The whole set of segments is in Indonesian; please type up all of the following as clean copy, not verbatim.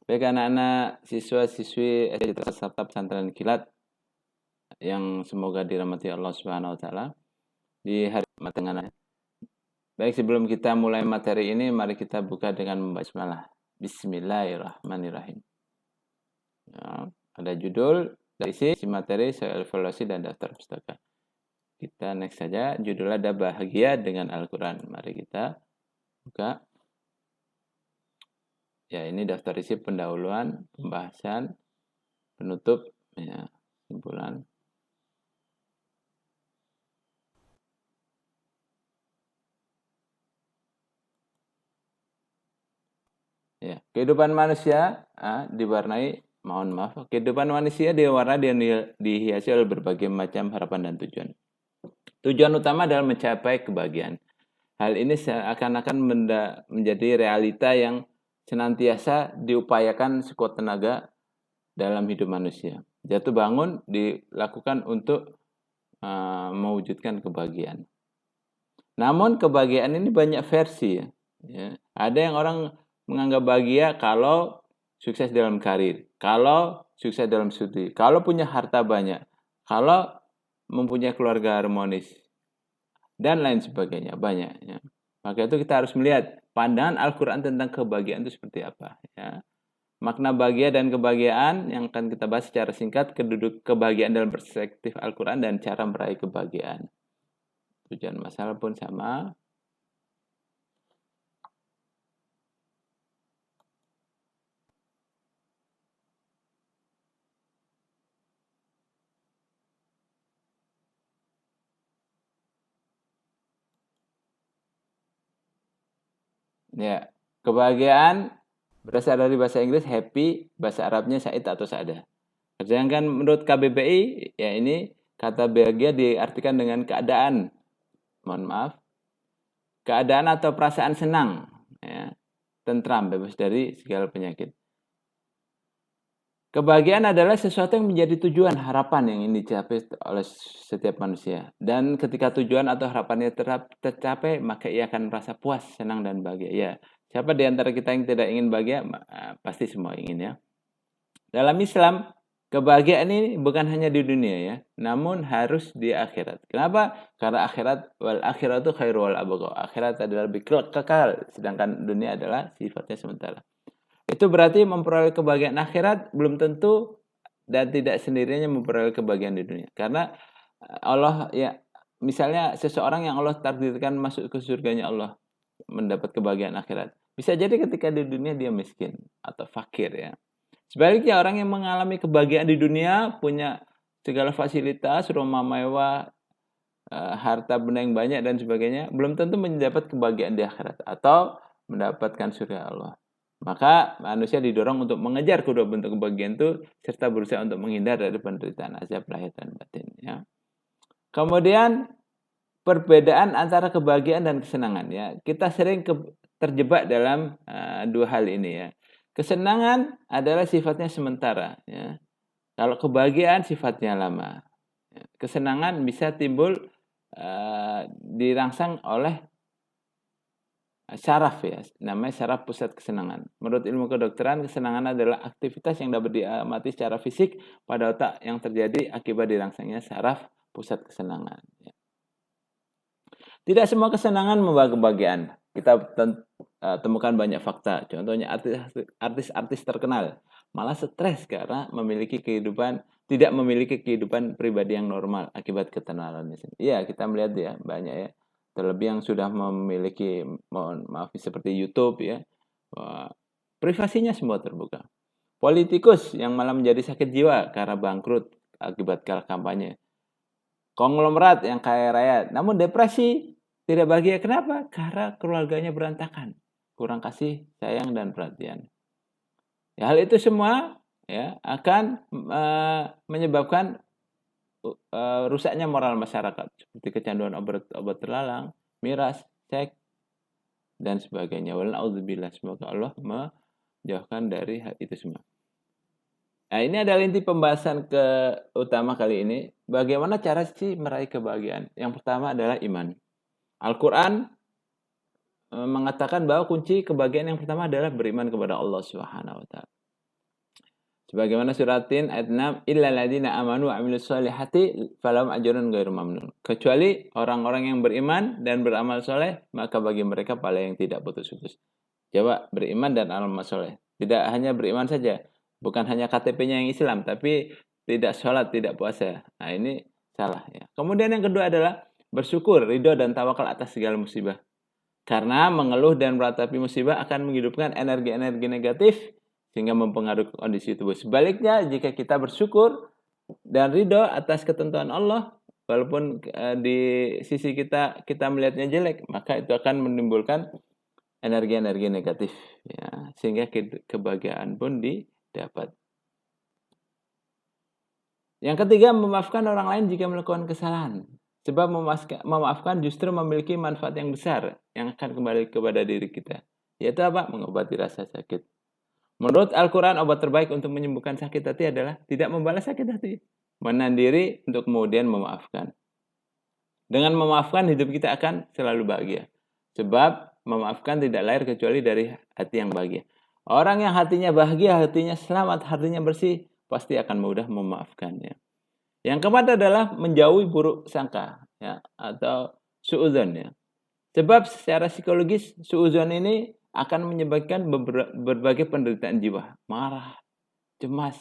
Baik anak-anak siswa-siswi SD serta pesantren kilat yang semoga dirahmati Allah Subhanahu wa taala di hari Jumat. Baik, sebelum kita mulai materi ini, mari kita buka dengan membasmalah. Bismillahirrahmanirrahim. Ya, ada judul, dari isi materi, soal evaluasi dan daftar pustaka. Kita next saja. Judul ada bahagia dengan Al-Quran. Mari kita buka. Ya, ini daftar isi pendahuluan, pembahasan, penutup, ya, simpulan. Ya, kehidupan manusia kehidupan manusia dihiasi oleh berbagai macam harapan dan tujuan. Tujuan utama adalah mencapai kebahagiaan. Hal ini seakan-akan menjadi realita yang senantiasa diupayakan sekuat tenaga dalam hidup manusia. Jatuh bangun dilakukan untuk mewujudkan kebahagiaan. Namun kebahagiaan ini banyak versi ya. Ada yang orang menganggap bahagia kalau sukses dalam karir, kalau sukses dalam studi, kalau punya harta banyak, kalau mempunyai keluarga harmonis, dan lain sebagainya, banyak. Ya. Maka itu kita harus melihat pandangan Al-Quran tentang kebahagiaan itu seperti apa. Ya. Makna bahagia dan kebahagiaan yang akan kita bahas secara singkat, kebahagiaan dalam perspektif Al-Quran dan cara meraih kebahagiaan. Tujuan masalah pun sama. Ya, kebahagiaan berasal dari bahasa Inggris happy, bahasa Arabnya sa'id atau sa'adah. Sedangkan menurut KBBI, ya ini kata bahagia diartikan dengan keadaan, keadaan atau perasaan senang, ya, tentram, bebas dari segala penyakit. Kebahagiaan adalah sesuatu yang menjadi tujuan, harapan yang ingin dicapai oleh setiap manusia. Dan ketika tujuan atau harapannya tercapai, maka ia akan merasa puas, senang, dan bahagia. Ya, siapa di antara kita yang tidak ingin bahagia? Pasti semua ingin ya. Dalam Islam, kebahagiaan ini bukan hanya di dunia ya, namun harus di akhirat. Kenapa? Karena wal akhiratu khairu wal abqa. Akhirat adalah lebih kekal, sedangkan dunia adalah sifatnya sementara. Itu berarti memperoleh kebahagiaan akhirat belum tentu dan tidak sendirinya memperoleh kebahagiaan di dunia. Karena Allah ya, misalnya seseorang yang Allah takdirkan masuk ke surganya Allah mendapat kebahagiaan akhirat. Bisa jadi ketika di dunia dia miskin atau fakir ya. Sebaliknya orang yang mengalami kebahagiaan di dunia, punya segala fasilitas, rumah mewah, harta benda yang banyak dan sebagainya, belum tentu mendapat kebahagiaan di akhirat atau mendapatkan surga Allah. Maka manusia didorong untuk mengejar kedua bentuk kebahagiaan itu serta berusaha untuk menghindar dari penderitaan azab lahir dan batin ya. Kemudian perbedaan antara kebahagiaan dan kesenangan ya. Kita sering terjebak dalam dua hal ini ya. Kesenangan adalah sifatnya sementara ya. Kalau kebahagiaan sifatnya lama. Kesenangan bisa timbul dirangsang oleh syaraf ya, namanya syaraf pusat kesenangan. Menurut ilmu kedokteran, kesenangan adalah aktivitas yang dapat diamati secara fisik pada otak yang terjadi akibat dirangsangnya syaraf pusat kesenangan. Tidak semua kesenangan membawa kebahagiaan. Kita temukan banyak fakta. Contohnya artis-artis terkenal malah stres karena tidak memiliki kehidupan pribadi yang normal akibat ketenarannya. Iya, kita melihat ya banyak ya. Terlebih yang sudah memiliki, mohon maaf seperti YouTube ya, privasinya semua terbuka. Politikus yang malah menjadi sakit jiwa karena bangkrut akibat kalah kampanye. Konglomerat yang kaya raya, namun depresi, tidak bahagia. Kenapa? Karena keluarganya berantakan, kurang kasih, sayang, dan perhatian. Ya, hal itu semua ya akan menyebabkan rusaknya moral masyarakat seperti kecanduan obat terlarang, miras, seks, dan sebagainya. Wala'udzubillah, semoga Allah menjauhkan dari hal itu semua. Nah, ini adalah inti pembahasan utama kali ini. Bagaimana cara sih meraih kebahagiaan? Yang pertama adalah iman. Al-Quran mengatakan bahwa kunci kebahagiaan yang pertama adalah beriman kepada Allah Subhanahu wa taala. Sebagaimana suratin ayat 6, illal ladzina amanu wa amilus solihati falahum ajrun ghairu mamnun. Kecuali orang-orang yang beriman dan beramal soleh, maka bagi mereka pahala yang tidak putus-putus. Coba beriman dan amal soleh. Tidak hanya beriman saja, bukan hanya KTP-nya yang Islam, tapi tidak sholat, tidak puasa. Nah ini salah ya. Kemudian yang kedua adalah bersyukur, ridho dan tawakal atas segala musibah. Karena mengeluh dan meratapi musibah akan menghidupkan energi-energi negatif sehingga mempengaruhi kondisi tubuh. Sebaliknya, jika kita bersyukur dan ridho atas ketentuan Allah, walaupun di sisi kita melihatnya jelek, maka itu akan menimbulkan energi-energi negatif, ya, sehingga kebahagiaan pun didapat. Yang ketiga, memaafkan orang lain jika melakukan kesalahan. Sebab memaafkan justru memiliki manfaat yang besar yang akan kembali kepada diri kita. Yaitu apa? Mengobati rasa sakit. Menurut Al-Quran, obat terbaik untuk menyembuhkan sakit hati adalah tidak membalas sakit hati. Menahan diri untuk kemudian memaafkan. Dengan memaafkan, hidup kita akan selalu bahagia. Sebab memaafkan tidak lahir kecuali dari hati yang bahagia. Orang yang hatinya bahagia, hatinya selamat, hatinya bersih, pasti akan mudah memaafkannya. Yang keempat adalah menjauhi buruk sangka, ya, atau suudzon, ya. Sebab secara psikologis suudzon ini akan menyebabkan berbagai penderitaan jiwa, marah, cemas,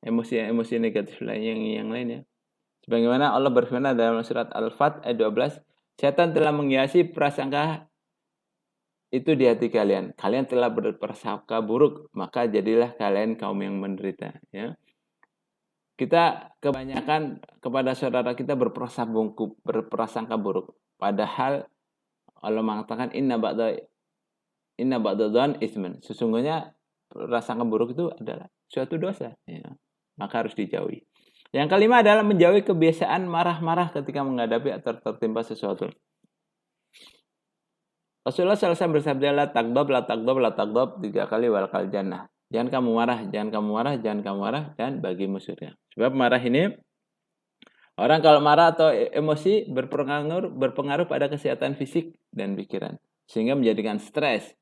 emosi negatif yang lainnya. Sebagaimana Allah berfirman dalam surat Al-Fat ayat 12, setan telah menghiasi prasangka itu di hati kalian. Kalian telah berprasangka buruk, maka jadilah kalian kaum yang menderita, ya. Kita kebanyakan kepada saudara kita berprasangka buruk. Padahal Allah mengatakan inna ba'dadhan isman. Sesungguhnya prasangka buruk itu adalah suatu dosa, ya. Maka harus dijauhi. Yang kelima adalah menjauhi kebiasaan marah-marah ketika menghadapi atau tertimpa sesuatu. Rasulullah SAW bersabda, la tagdob, 3 kali walakal jannah. Jangan kamu marah, jangan kamu marah, jangan kamu marah, dan bagimu surga. Sebab marah ini, orang kalau marah atau emosi berpengaruh pada kesehatan fisik dan pikiran. Sehingga menjadikan stres.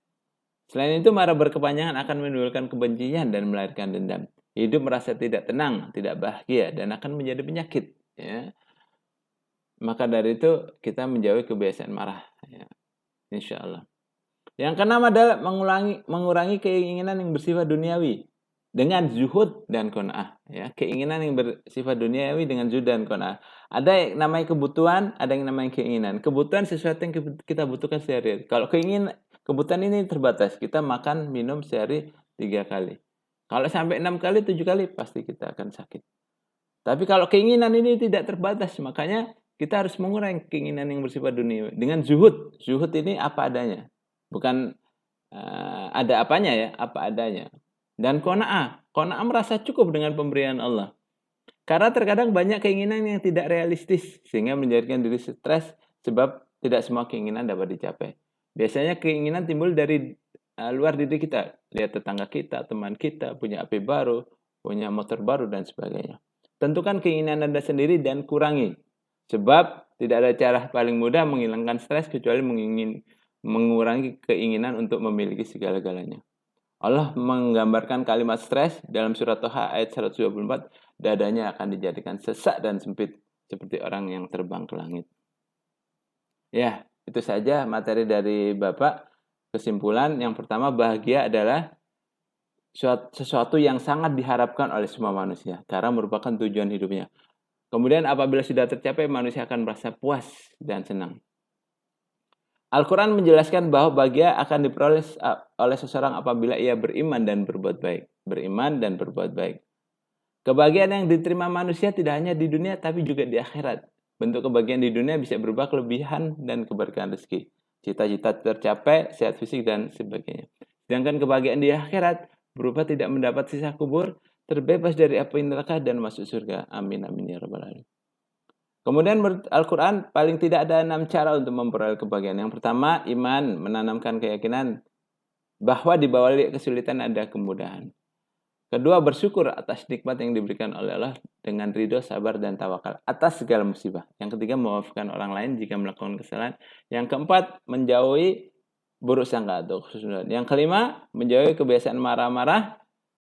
Selain itu, marah berkepanjangan akan menimbulkan kebencian dan melahirkan dendam. Hidup merasa tidak tenang, tidak bahagia, dan akan menjadi penyakit, ya. Maka dari itu, kita menjauhi kebiasaan marah, ya. Insya Allah. Yang keenam adalah mengurangi keinginan yang bersifat duniawi dengan zuhud dan qanaah, ya. Keinginan yang bersifat duniawi dengan zuhud dan qanaah. Ada yang namanya kebutuhan, ada yang namanya keinginan. Kebutuhan sesuatu yang kita butuhkan sehari. Kalau kebutuhan ini terbatas, kita makan, minum sehari 3 kali. Kalau sampai 6 kali, 7 kali, pasti kita akan sakit. Tapi kalau keinginan ini tidak terbatas, makanya kita harus mengurangi keinginan yang bersifat duniawi dengan zuhud. Zuhud ini apa adanya. Bukan ada apanya, ya, apa adanya. Dan qanaah merasa cukup dengan pemberian Allah. Karena terkadang banyak keinginan yang tidak realistis sehingga menjadikan diri stres sebab tidak semua keinginan dapat dicapai. Biasanya keinginan timbul dari luar diri kita. Lihat tetangga kita, teman kita, punya HP baru, punya motor baru, dan sebagainya. Tentukan keinginan Anda sendiri dan kurangi. Sebab tidak ada cara paling mudah menghilangkan stres kecuali mengurangi keinginan untuk memiliki segala-galanya. Allah menggambarkan kalimat stres dalam surat Toha ayat 124, dadanya akan dijadikan sesak dan sempit seperti orang yang terbang ke langit. Ya, itu saja materi dari Bapak. Kesimpulan yang pertama, bahagia adalah sesuatu yang sangat diharapkan oleh semua manusia karena merupakan tujuan hidupnya. Kemudian apabila sudah tercapai, manusia akan merasa puas dan senang. Al-Quran menjelaskan bahwa bahagia akan diperoleh oleh seseorang apabila ia beriman dan berbuat baik. Beriman dan berbuat baik. Kebahagiaan yang diterima manusia tidak hanya di dunia, tapi juga di akhirat. Bentuk kebahagiaan di dunia bisa berupa kelebihan dan keberkahan rezeki. Cita-cita tercapai, sehat fisik, dan sebagainya. Sedangkan kebahagiaan di akhirat berupa tidak mendapat sisa kubur, terbebas dari api neraka, dan masuk surga. Amin, amin, ya rabbal alamin. Kemudian menurut Al-Quran, paling tidak ada 6 cara untuk memperoleh kebahagiaan. Yang pertama, iman, menanamkan keyakinan bahwa di balik kesulitan ada kemudahan. Kedua, bersyukur atas nikmat yang diberikan oleh Allah dengan ridho, sabar, dan tawakal atas segala musibah. Yang ketiga, memaafkan orang lain jika melakukan kesalahan. Yang keempat, menjauhi buruk sangka atau khususnudzon. Yang kelima, menjauhi kebiasaan marah-marah